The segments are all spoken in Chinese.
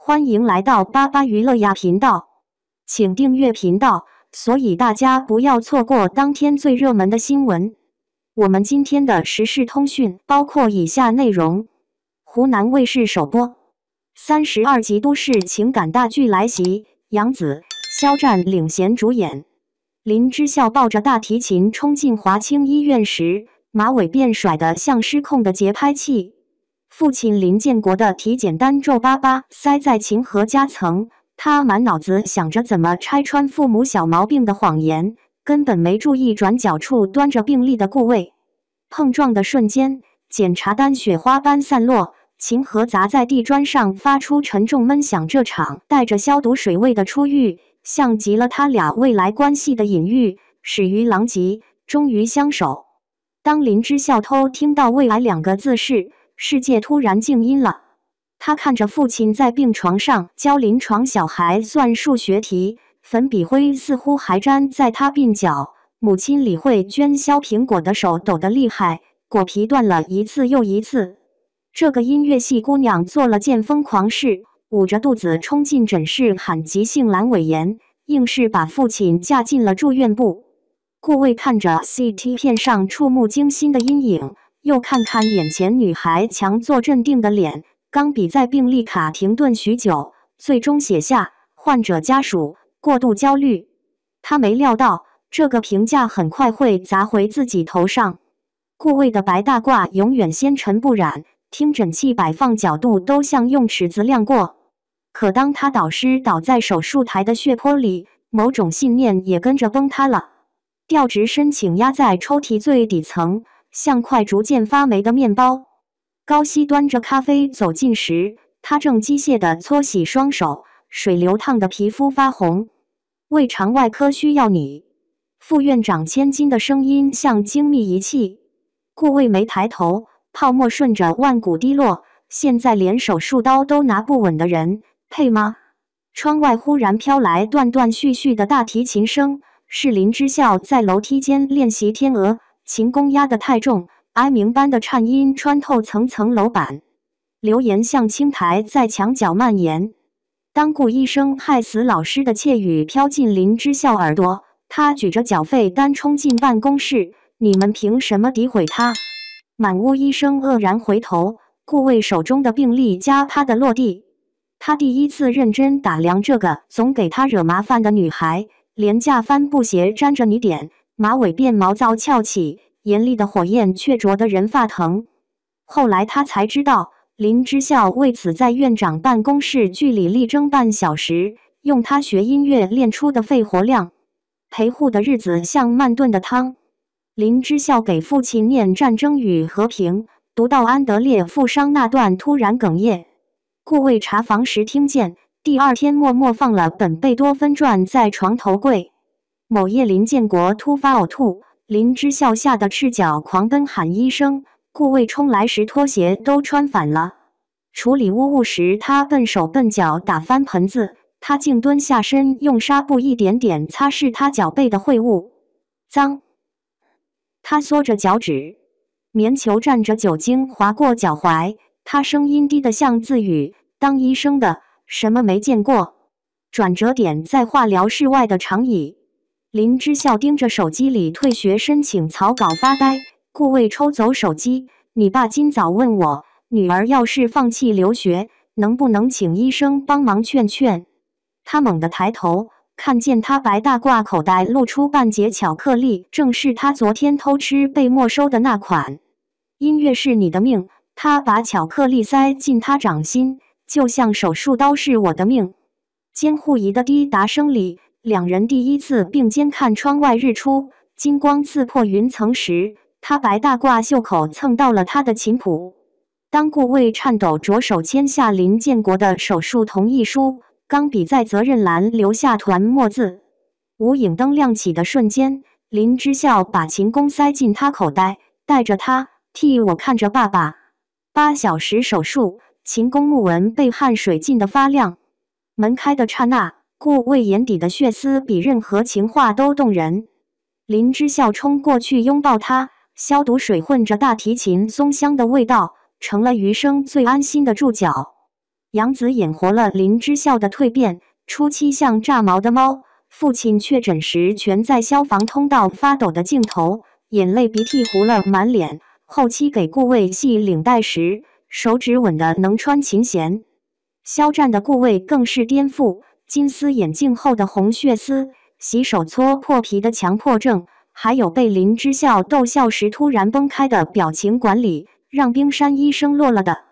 欢迎来到巴巴娱乐呀频道，请订阅频道，所以大家不要错过当天最热门的新闻。我们今天的时事通讯包括以下内容：湖南卫视首播32集都市情感大剧来袭，杨紫、肖战领衔主演。林之孝抱着大提琴冲进华清医院时，马尾辫甩得像失控的节拍器。父亲林建国的体检单皱巴巴塞在琴盒夹层，他满脑子想着怎么拆穿父母小毛病的谎言，根本没注意转角处端着病历的顾魏。碰撞的瞬间，检查单雪花般散落，琴盒砸在地砖上发出沉重闷响。这场带着消毒水味的初遇，像极了他俩未来关系的隐喻，始于狼藉，终于相守。当林之孝偷听到胃癌2个字时，世界突然静音了。他看着父亲在病床上教临床小孩算数学题，粉笔灰似乎还粘在他鬓角。母亲李慧娟削苹果的手抖得厉害，果皮断了一次又一次。这个音乐系姑娘做了件疯狂事，捂着肚子冲进诊室喊急性阑尾炎，硬是把父亲架进了住院部。顾魏看着 CT 片上触目惊心的阴影，又看看眼前女孩强作镇定的脸，钢笔在病历卡停顿许久，最终写下患者家属过度焦虑。他没料到这个评价很快会砸回自己头上。顾魏的白大褂永远纤尘不染，听诊器摆放角度都像用尺子量过。可当他导师倒在手术台的血泊里，某种信念也跟着崩塌了。调职申请压在抽屉最底层，像块逐渐发霉的面包。高希端着咖啡走近时，他正机械地搓洗双手，水流烫得皮肤发红。胃肠外科需要你。副院长千金的声音像精密仪器。顾魏没抬头，泡沫顺着腕骨滴落。现在连手术刀都拿不稳的人，配吗？窗外忽然飘来断断续续的大提琴声，是林之孝在楼梯间练习天鹅。琴弓压得太重，哀鸣般的颤音穿透层层楼板，流言像青苔在墙角蔓延。当顾医生害死老师的窃语飘进林之孝耳朵，他举着缴费单冲进办公室：“你们凭什么诋毁他？”满屋医生愕然回头，顾魏手中的病历夹啪地落地。他第一次认真打量这个总给他惹麻烦的女孩，廉价帆布鞋沾着泥点，马尾辫毛躁翘起，严厉的火焰却灼得人发疼。后来他才知道，林之孝为此在院长办公室据理力争半小时，用他学音乐练出的肺活量。陪护的日子像慢炖的汤。林之孝给父亲念《战争与和平》，读到安德烈负伤那段突然哽咽。顾魏查房时听见，第二天默默放了本贝多芬传在床头柜。某夜林建国突发呕吐，林之孝吓得赤脚狂奔喊医生，顾魏冲来时拖鞋都穿反了。处理污物时他笨手笨脚打翻盆子，他竟蹲下身用纱布一点点擦拭他脚背的秽物。脏。他缩着脚趾，棉球蘸着酒精划过脚踝，他声音低得像自语：“当医生的什么没见过？”转折点在化疗室外的长椅。林之孝盯着手机里退学申请草稿发呆。顾魏抽走手机：“你爸今早问我，女儿要是放弃留学，能不能请医生帮忙劝劝？”他猛地抬头，看见他白大褂口袋露出半截巧克力，正是他昨天偷吃被没收的那款。音乐是你的命，他把巧克力塞进他掌心，就像手术刀是我的命。监护仪的滴答声里，两人第一次并肩看窗外日出，金光刺破云层时，他白大褂袖口蹭到了他的琴谱。当顾魏颤抖着手签下林建国的手术同意书，钢笔在责任栏留下团墨字。无影灯亮起的瞬间，林之孝把琴弓塞进他口袋，带着他替我看着爸爸。8小时手术，琴弓木纹被汗水浸得发亮。门开的刹那，顾魏眼底的血丝比任何情话都动人。林之孝冲过去拥抱他，消毒水混着大提琴松香的味道，成了余生最安心的住脚。养子演活了林之孝的蜕变，初期像炸毛的猫，父亲确诊时全在消防通道发抖的镜头，眼泪鼻涕糊了满脸。后期给顾魏系领带时，手指稳得能穿琴弦。肖战的顾魏更是颠覆，金丝眼镜后的红血丝，洗手搓破皮的强迫症，还有被林之孝逗笑时突然崩开的表情管理，让冰山医生落了的。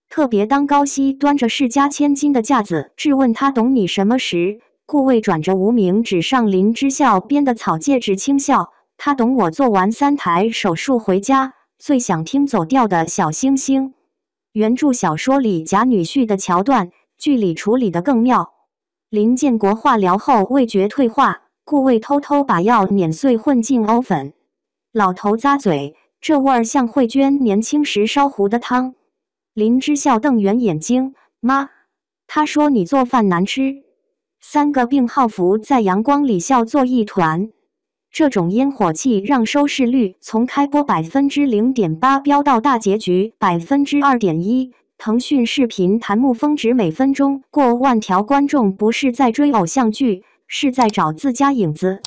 特别当高希端着世家千金的架子质问他懂你什么时，顾魏转着无名指上林之孝编的草戒指轻笑，他懂我做完3台手术回家最想听走调的小星星。原著小说里假女婿的桥段，剧里处理得更妙。林建国化疗后味觉退化，顾魏偷偷把药碾碎混进藕粉。老头咂嘴，这味儿像慧娟年轻时烧糊的汤。林之孝瞪圆眼睛，妈，他说你做饭难吃。3个病号服在阳光里笑作一团。这种烟火气让收视率从开播0.8%飙到大结局2.1%。腾讯视频弹幕峰值每分钟过万条，观众不是在追偶像剧，是在找自家影子。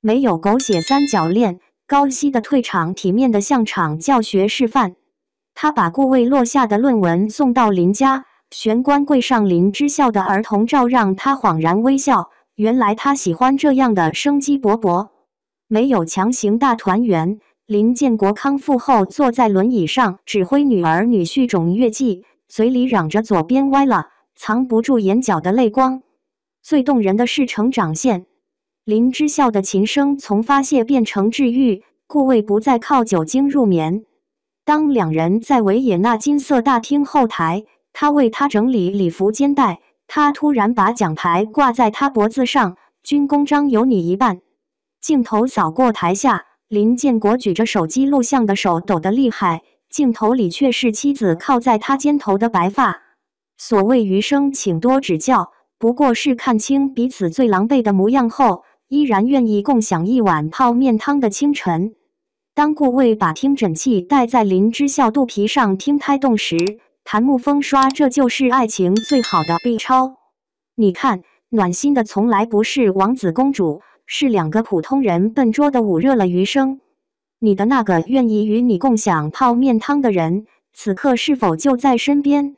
没有狗血三角恋，高希的退场体面的像场教学示范。他把顾魏落下的论文送到林家，玄关柜上林之孝的儿童照让他恍然微笑，原来他喜欢这样的生机勃勃。没有强行大团圆，林建国康复后坐在轮椅上指挥女儿女婿种乐器，嘴里嚷着左边歪了，藏不住眼角的泪光。最动人的是成长线，林之孝的琴声从发泄变成治愈，顾魏不再靠酒精入眠。当2人在维也纳金色大厅后台，他为他整理礼服肩带，他突然把奖牌挂在他脖子上，军功章有你一半。镜头扫过台下，林建国举着手机录像的手抖得厉害，镜头里却是妻子靠在他肩头的白发。所谓余生请多指教，不过是看清彼此最狼狈的模样后，依然愿意共享一碗泡面汤的清晨。当顾魏把听诊器戴在林之孝肚皮上听胎动时，弹幕疯刷这就是爱情最好的 B 超。你看，暖心的从来不是王子公主，是2个普通人笨拙的捂热了余生。你的那个愿意与你共享泡面汤的人，此刻是否就在身边？